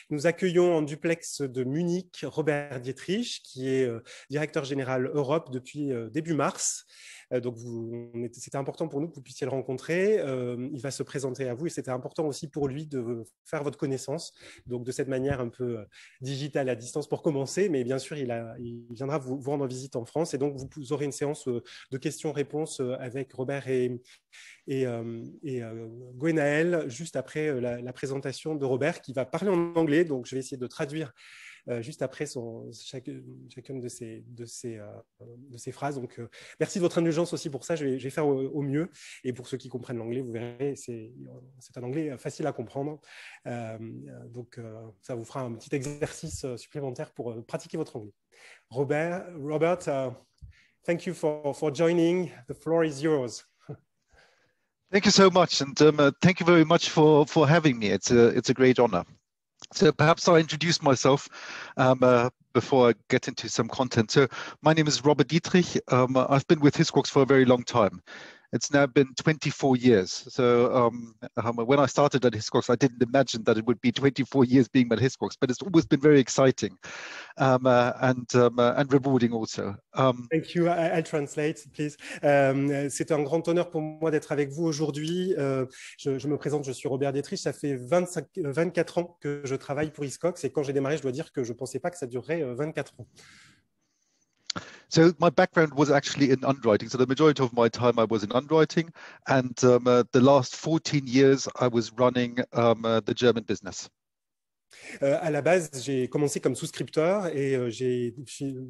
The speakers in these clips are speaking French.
Nous accueillons en duplex de Munich Robert Dietrich, qui est directeur général Europe depuis début mars. Donc, c'était important pour nous que vous puissiez le rencontrer. Il va se présenter à vous et c'était important aussi pour lui de faire votre connaissance. Donc, de cette manière un peu digitale à distance pour commencer. Mais bien sûr, il viendra vous rendre visite en France. Et donc, vous aurez une séance de questions-réponses avec Robert et Gwenaël juste après la présentation de Robert qui va parler en anglais. Donc, je vais essayer de traduire juste après chacune de ces phrases. Donc, merci de votre indulgence aussi pour ça. Je vais faire au mieux. Et pour ceux qui comprennent l'anglais, vous verrez, c'est un anglais facile à comprendre. Donc, ça vous fera un petit exercice supplémentaire pour pratiquer votre anglais. Robert, thank you for joining. The floor is yours. Thank you so much, and thank you very much for having me. It's a great honor. So perhaps I'll introduce myself before I get into some content. So my name is Robert Dietrich. I've been with Hiscox for a very long time. It's now been 24 years. So when I started at Hiscox, I didn't imagine that it would be 24 years being at Hiscox, but it's always been very exciting and rewarding also. Thank you. I'll translate, please. C'est un grand honneur pour moi d'être avec vous aujourd'hui. Je me présente, je suis Robert Dietrich. Ça fait 24 ans que je travaille pour Hiscox et quand j'ai démarré, je dois dire que je ne pensais pas que ça durerait 24 ans. So my background was actually in underwriting. So the majority of my time I was in underwriting, and the last 14 years I was running the German business. À la base, j'ai commencé comme souscripteur et j'ai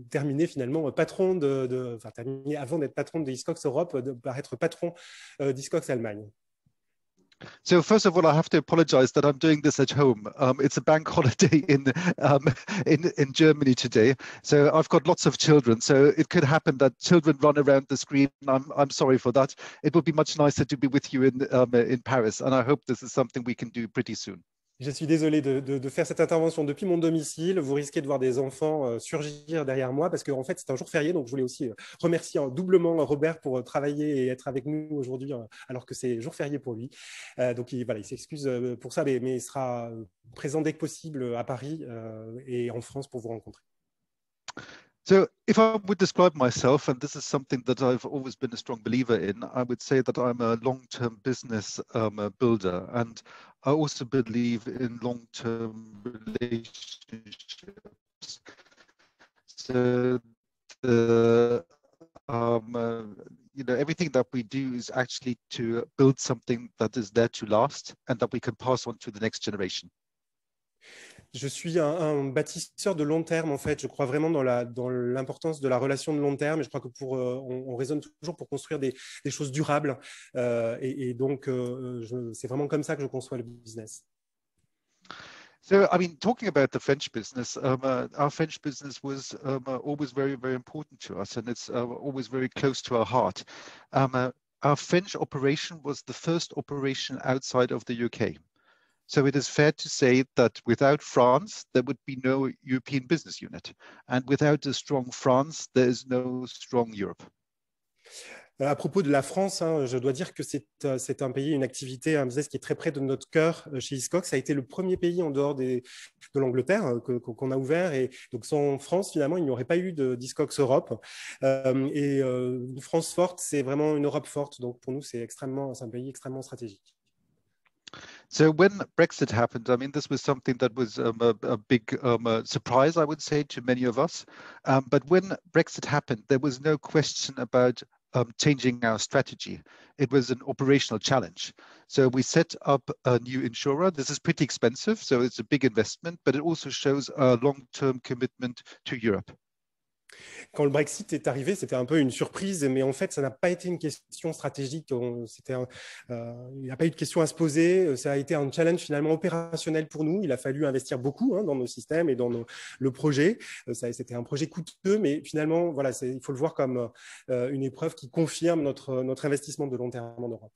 terminé finalement patron terminé avant d'être patron de Hiscox Europe, par être patron d'Hiscox Allemagne. So first of all, I have to apologize that I'm doing this at home. It's a bank holiday in Germany today. So I've got lots of children. So it could happen that children run around the screen. I'm sorry for that. It would be much nicer to be with you in Paris. And I hope this is something we can do pretty soon. Je suis désolé de faire cette intervention depuis mon domicile. Vous risquez de voir des enfants surgir derrière moi parce qu'en fait, c'est un jour férié. Donc, je voulais aussi remercier doublement Robert pour travailler et être avec nous aujourd'hui alors que c'est jour férié pour lui. Donc, il s'excuse pour ça, mais il sera présent dès que possible à Paris et en France pour vous rencontrer. So if I would describe myself, and this is something that I've always been a strong believer in, I would say that I'm a long-term business builder. And I also believe in long-term relationships. So everything that we do is actually to build something that is there to last and that we can pass on to the next generation. Je suis un bâtisseur de long terme, en fait. Je crois vraiment dans l'importance de la relation de long terme. Et je crois que on raisonne toujours pour construire des choses durables. Et donc, c'est vraiment comme ça que je conçois le business. So, I mean, talking about the French business, our French business was always very, very important to us, and it's always very close to our heart. Our French operation was the first operation outside of the UK. So it is fair to say that without France, there would be no European business unit. And without a strong France, there is no strong Europe. À propos de la France, je dois dire que c'est un pays, une activité, un business qui est très près de notre cœur chez Hiscox. Ça a été le premier pays en dehors de l'Angleterre qu'on a ouvert. Et donc, sans France, finalement, il n'y aurait pas eu d'Hiscox Europe. Et une France forte, c'est vraiment une Europe forte. Donc, pour nous, c'est un pays extrêmement stratégique. So when Brexit happened, I mean, this was something that was a big surprise, I would say, to many of us. But when Brexit happened, there was no question about changing our strategy. It was an operational challenge. So we set up a new insurer. This is pretty expensive, so it's a big investment, but it also shows a long-term commitment to Europe. Quand le Brexit est arrivé, c'était un peu une surprise, mais en fait, ça n'a pas été une question stratégique. Il n'y a pas eu de question à se poser. Ça a été un challenge finalement opérationnel pour nous. Il a fallu investir beaucoup dans nos systèmes et dans le projet. C'était un projet coûteux, mais finalement, voilà, il faut le voir comme une épreuve qui confirme notre investissement de long terme en Europe.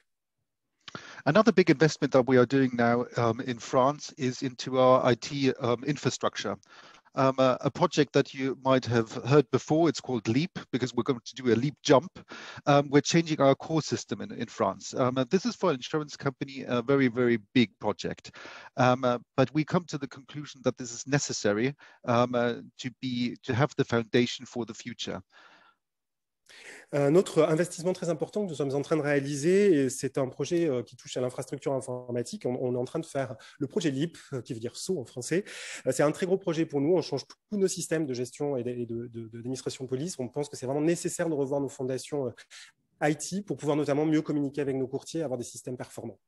Another big investment that we are doing now in France is into our IT infrastructure. a project that you might have heard before. It's called LEAP, because we're going to do a leap jump. We're changing our core system in France. This is for an insurance company, a very, very big project. But we come to the conclusion that this is necessary to have the foundation for the future. Un autre investissement très important que nous sommes en train de réaliser, c'est un projet qui touche à l'infrastructure informatique. On est en train de faire le projet LEAP, qui veut dire saut en français. C'est un très gros projet pour nous. On change tous nos systèmes de gestion et d'administration de police. On pense que c'est vraiment nécessaire de revoir nos fondations IT pour pouvoir notamment mieux communiquer avec nos courtiers et avoir des systèmes performants.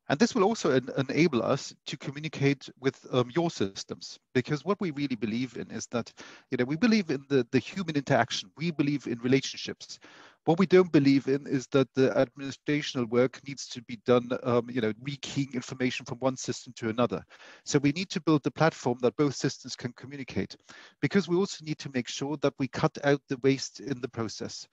And this will also enable us to communicate with your systems, because what we really believe in is that, we believe in the human interaction. We believe in relationships. What we don't believe in is that the administrational work needs to be done, rekeying information from one system to another. So we need to build a platform that both systems can communicate, because we also need to make sure that we cut out the waste in the process.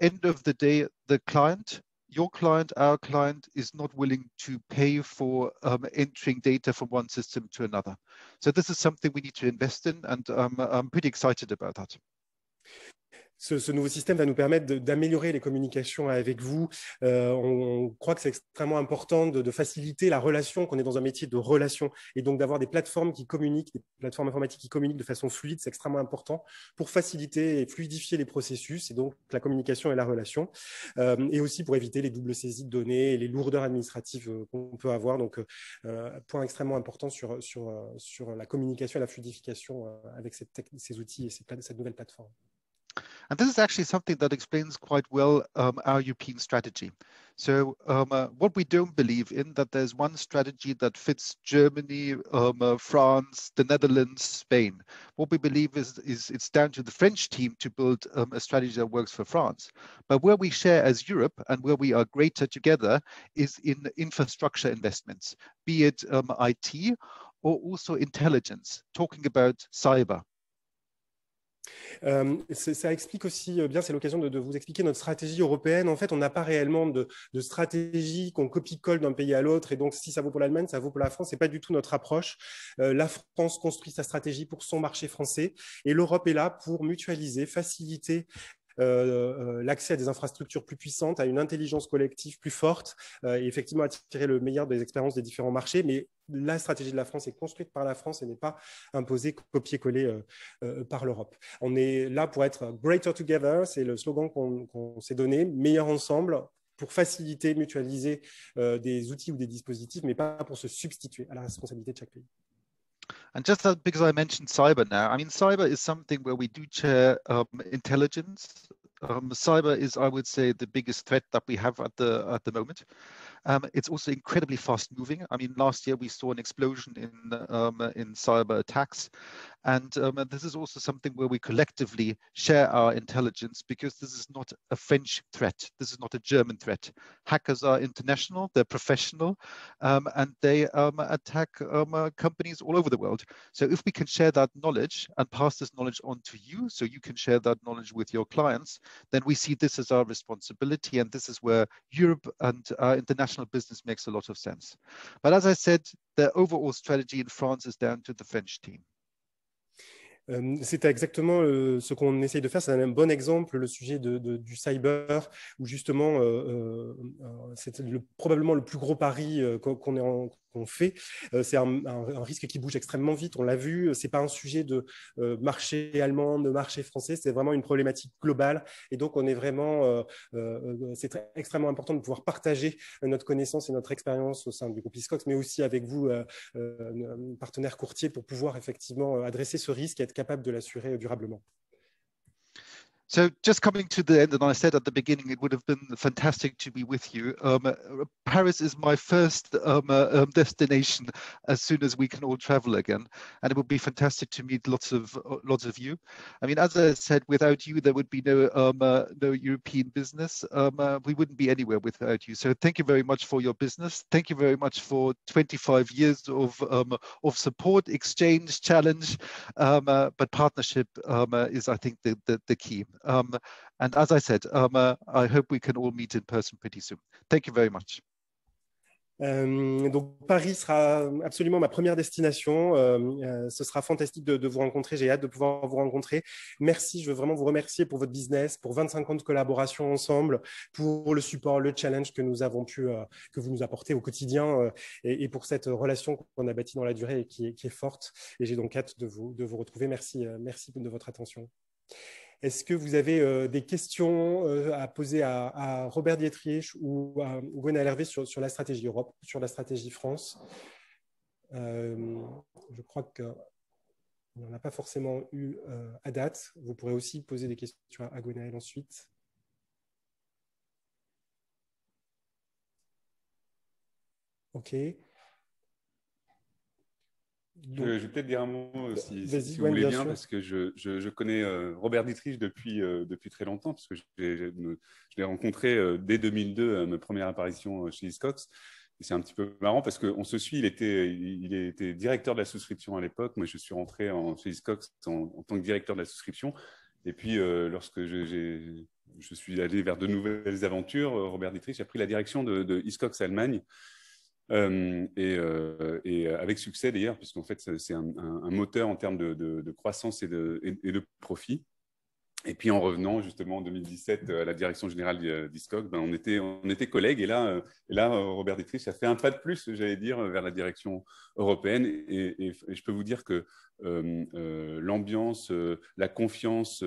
End of the day, the client, your client, our client, is not willing to pay for entering data from one system to another. So this is something we need to invest in, and I'm pretty excited about that. Ce nouveau système va nous permettre d'améliorer les communications avec vous. On croit que c'est extrêmement important de faciliter la relation, qu'on est dans un métier de relation, et donc d'avoir des plateformes qui communiquent, des plateformes informatiques qui communiquent de façon fluide, c'est extrêmement important pour faciliter et fluidifier les processus, et donc la communication et la relation, et aussi pour éviter les doubles saisies de données et les lourdeurs administratives qu'on peut avoir. Donc, point extrêmement important sur la communication et la fluidification avec ces outils et cette nouvelle plateforme. And this is actually something that explains quite well our European strategy. So what we don't believe in, that there's one strategy that fits Germany, France, the Netherlands, Spain. What we believe is it's down to the French team to build a strategy that works for France. But where we share as Europe and where we are greater together is in infrastructure investments, be it IT or also intelligence, talking about cyber. Ça explique aussi bien, c'est l'occasion de vous expliquer notre stratégie européenne. En fait, on n'a pas réellement de stratégie qu'on copie-colle d'un pays à l'autre, et donc si ça vaut pour l'Allemagne, ça vaut pour la France. C'est pas du tout notre approche. La France construit sa stratégie pour son marché français, et l'Europe est là pour mutualiser, faciliter l'accès à des infrastructures plus puissantes, à une intelligence collective plus forte, et effectivement attirer le meilleur des expériences des différents marchés. Mais la stratégie de la France est construite par la France et n'est pas imposée, copier-coller par l'Europe. On est là pour être greater together, c'est le slogan qu'on s'est donné, meilleur ensemble, pour faciliter, mutualiser des outils ou des dispositifs, mais pas pour se substituer à la responsabilité de chaque pays. And just because I mentioned cyber now, I mean, cyber is something where we do share intelligence. Cyber is, I would say, the biggest threat that we have at the moment. It's also incredibly fast moving. I mean, last year we saw an explosion in cyber attacks. And this is also something where we collectively share our intelligence, because this is not a French threat. This is not a German threat. Hackers are international, they're professional, and they attack companies all over the world. So if we can share that knowledge and pass this knowledge on to you, so you can share that knowledge with your clients, then we see this as our responsibility. And this is where Europe and international business makes a lot of sense. But as I said, the overall strategy in France is down to the French team. C'est exactement ce qu'on essaye de faire. C'est un bon exemple, le sujet du cyber, où justement, c'est probablement le plus gros pari qu'on fait. C'est un risque qui bouge extrêmement vite, on l'a vu. Ce n'est pas un sujet de marché allemand, de marché français, c'est vraiment une problématique globale. Et donc, on est vraiment, c'est extrêmement important de pouvoir partager notre connaissance et notre expérience au sein du groupe Hiscox, mais aussi avec vous, partenaires courtiers, pour pouvoir effectivement adresser ce risque et être capable de l'assurer durablement. So just coming to the end, and I said at the beginning, it would have been fantastic to be with you. Paris is my first destination as soon as we can all travel again. And it would be fantastic to meet lots of you. I mean, as I said, without you, there would be no European business. We wouldn't be anywhere without you. So thank you very much for your business. Thank you very much for 25 years of support, exchange, challenge, but partnership is, I think, the key. And as I said, I hope we can all meet in person pretty soon. Thank you very much. Donc Paris sera absolument ma première destination. Ce sera fantastique de vous rencontrer. J'ai hâte de pouvoir vous rencontrer. Merci, je veux vraiment vous remercier pour votre business, pour 25 ans de collaboration ensemble, pour le support, le challenge que nous avons pu, que vous nous apportez au quotidien, et pour cette relation qu'on a bâtie dans la durée et qui est forte. Et j'ai donc hâte de vous retrouver. Merci, merci de votre attention. Est-ce que vous avez des questions à poser à Robert Dietrich ou à Gwenaël Hervé sur la stratégie Europe, sur la stratégie France? Je crois qu'on n'en a pas forcément eu à date. Vous pourrez aussi poser des questions à Gwenaël ensuite. OK. Je vais peut-être dire un mot, si vous Gwen, voulez bien, sûr. parce que je connais Robert Dietrich depuis très longtemps, parce que je l'ai rencontré dès 2002, ma première apparition chez Hiscox. Et c'est un petit peu marrant parce qu'on se suit, il était directeur de la souscription à l'époque. Moi, je suis rentré chez Hiscox en tant que directeur de la souscription. Et puis, lorsque je suis allé vers de nouvelles aventures, Robert Dietrich a pris la direction de Hiscox Allemagne. Et avec succès d'ailleurs, puisqu'en fait c'est un moteur en termes de croissance et de profit. Et puis en revenant justement en 2017 à la direction générale d'Hiscox, on était collègues, et là Robert Dietrich a fait un pas de plus, j'allais dire, vers la direction européenne, et je peux vous dire que l'ambiance, la confiance,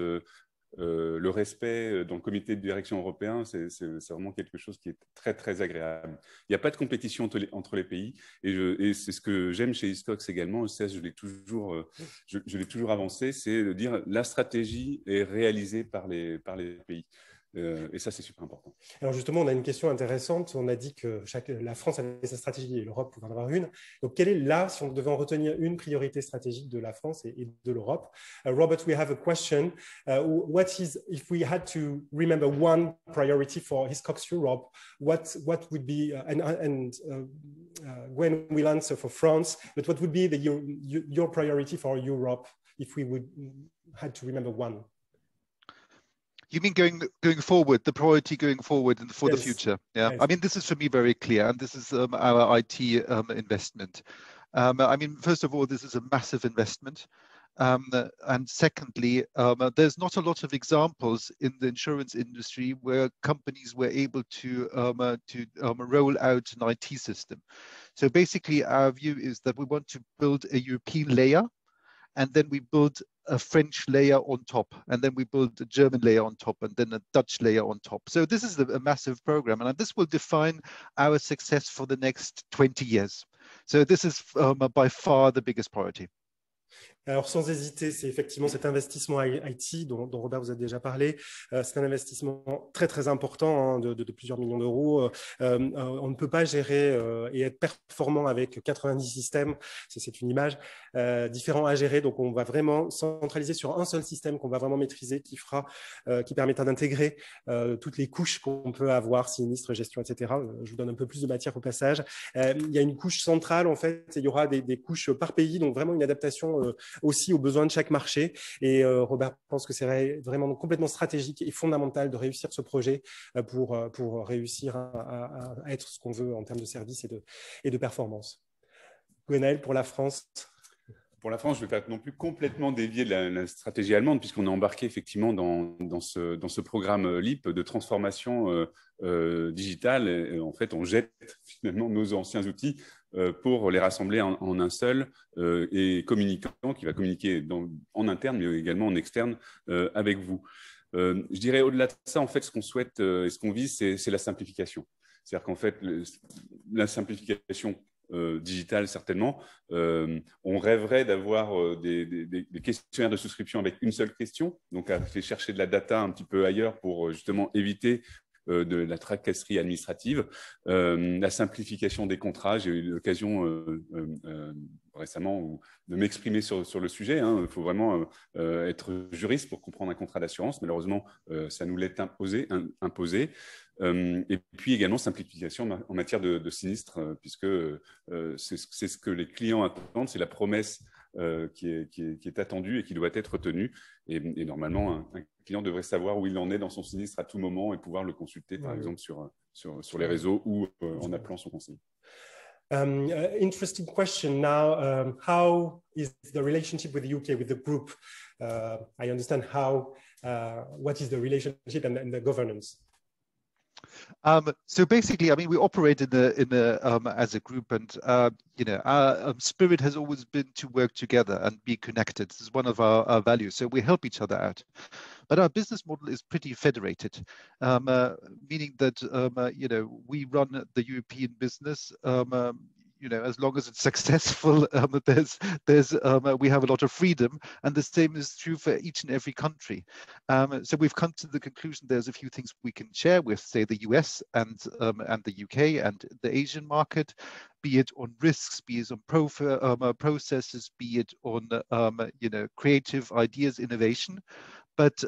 le respect dans le comité de direction européen, c'est vraiment quelque chose qui est très, très agréable. Il n'y a pas de compétition entre les pays, et c'est ce que j'aime chez Hiscox également. Je l'ai toujours avancé, c'est de dire la stratégie est réalisée par les pays. Et ça, c'est super important. Alors justement, on a une question intéressante. On a dit que la France avait sa stratégie et l'Europe pouvait en avoir une. Donc, quelle est là, si on devait en retenir une priorité stratégique de la France et de l'Europe? Robert, we have a question. What is, if we had to remember one priority for Hiscox Europe, what would be, Gwen will answer for France, but what would be your priority for Europe if we had to remember one? You mean going forward, the priority going forward and for the future? Yeah, yes. I mean, this is for me very clear, and this is our IT investment. I mean, first of all, this is a massive investment. And secondly, there's not a lot of examples in the insurance industry where companies were able to roll out an IT system. So basically, our view is that we want to build a European layer, and then we build a French layer on top, and then we build a German layer on top, and then a Dutch layer on top. So this is a massive program, and this will define our success for the next 20 years. So this is by far the biggest priority. Alors, sans hésiter, c'est effectivement cet investissement IT dont Robert vous a déjà parlé. C'est un investissement très, très important, hein, de plusieurs millions d'euros. On ne peut pas gérer et être performant avec 90 systèmes. C'est une image différente à gérer. Donc, on va vraiment centraliser sur un seul système qu'on va vraiment maîtriser, qui permettra d'intégrer toutes les couches qu'on peut avoir, sinistre, gestion, etc. Je vous donne un peu plus de matière au passage. Il y a une couche centrale, en fait, et il y aura des couches par pays, donc vraiment une adaptation aussi aux besoins de chaque marché. Et Robert pense que c'est vraiment complètement stratégique et fondamental de réussir ce projet pour réussir à être ce qu'on veut en termes de services et de performance. Gwenaël, pour la France. Pour la France, je ne vais pas non plus complètement dévier de la stratégie allemande, puisqu'on est embarqué effectivement dans ce programme LEAP de transformation digitale. Et en fait, on jette finalement nos anciens outils pour les rassembler en un seul et communicant, qui va communiquer en interne, mais également en externe avec vous. Je dirais au-delà de ça, en fait, ce qu'on souhaite et ce qu'on vise, c'est la simplification. C'est-à-dire qu'en fait, la simplification digitale, certainement. On rêverait d'avoir des questionnaires de souscription avec une seule question, donc à faire chercher de la data un petit peu ailleurs pour justement éviter de la tracasserie administrative, la simplification des contrats. J'ai eu l'occasion récemment de m'exprimer sur le sujet. Il faut vraiment être juriste pour comprendre un contrat d'assurance. Malheureusement, ça nous l'est imposé. Et puis également simplification en matière de sinistre, puisque c'est ce que les clients attendent, c'est la promesse qui est attendu et qui doit être tenu. Et normalement, un client devrait savoir où il en est dans son sinistre à tout moment et pouvoir le consulter, par exemple, sur les réseaux ou en appelant son conseiller. Interesting question now. How is the relationship with the UK, with the group? I understand what is the relationship and the governance? So basically, I mean, we operate as a group, and our spirit has always been to work together and be connected. This is one of our values. So we help each other out. But our business model is pretty federated, meaning that we run the European business. As long as it's successful, we have a lot of freedom, and the same is true for each and every country. So we've come to the conclusion there's a few things we can share with, say, the US and the UK and the Asian market, be it on risks, be it on processes, be it on creative ideas, innovation. But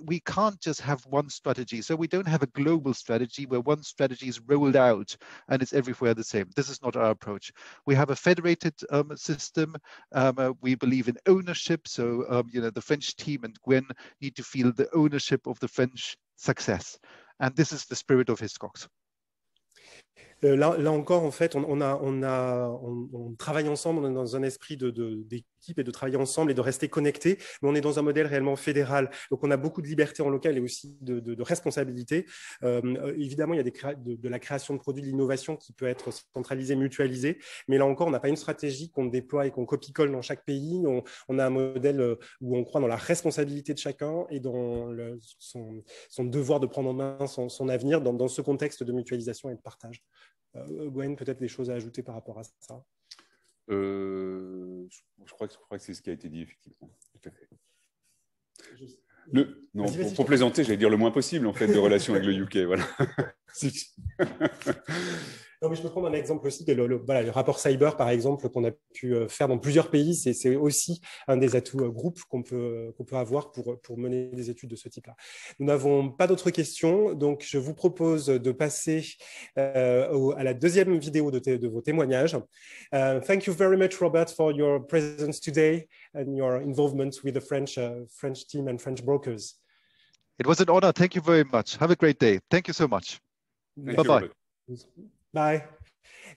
we can't just have one strategy. So we don't have a global strategy where one strategy is rolled out and it's everywhere the same. This is not our approach. We have a federated system. We believe in ownership. So, the French team and Gwen need to feel the ownership of the French success. And this is the spirit of Hiscox. Là encore, en fait, on travaille ensemble, on est dans un esprit d'équipe et de travailler ensemble et de rester connectés, mais on est dans un modèle réellement fédéral. Donc, on a beaucoup de liberté en local et aussi de responsabilité. Évidemment, il y a de la création de produits, de l'innovation qui peut être centralisée, mutualisée, mais là encore, on n'a pas une stratégie qu'on déploie et qu'on copie-colle dans chaque pays. On a un modèle où on croit dans la responsabilité de chacun et dans son devoir de prendre en main son avenir dans ce contexte de mutualisation et de partage. Gwen, peut-être des choses à ajouter par rapport à ça? Je crois que c'est ce qui a été dit, effectivement. Tout à fait. Pour plaisanter, j'allais dire le moins possible, en fait, de relation avec le UK. Voilà. Non, mais je peux prendre un exemple aussi, le rapport cyber, par exemple, qu'on a pu faire dans plusieurs pays. C'est aussi un des atouts groupes qu'on peut avoir pour mener des études de ce type-là. Nous n'avons pas d'autres questions, donc je vous propose de passer à la deuxième vidéo de vos témoignages. Thank you very much, Robert, for your presence today and your involvement with the French team and French brokers. It was an honor. Thank you very much. Have a great day. Thank you so much. Bye-bye. Bye.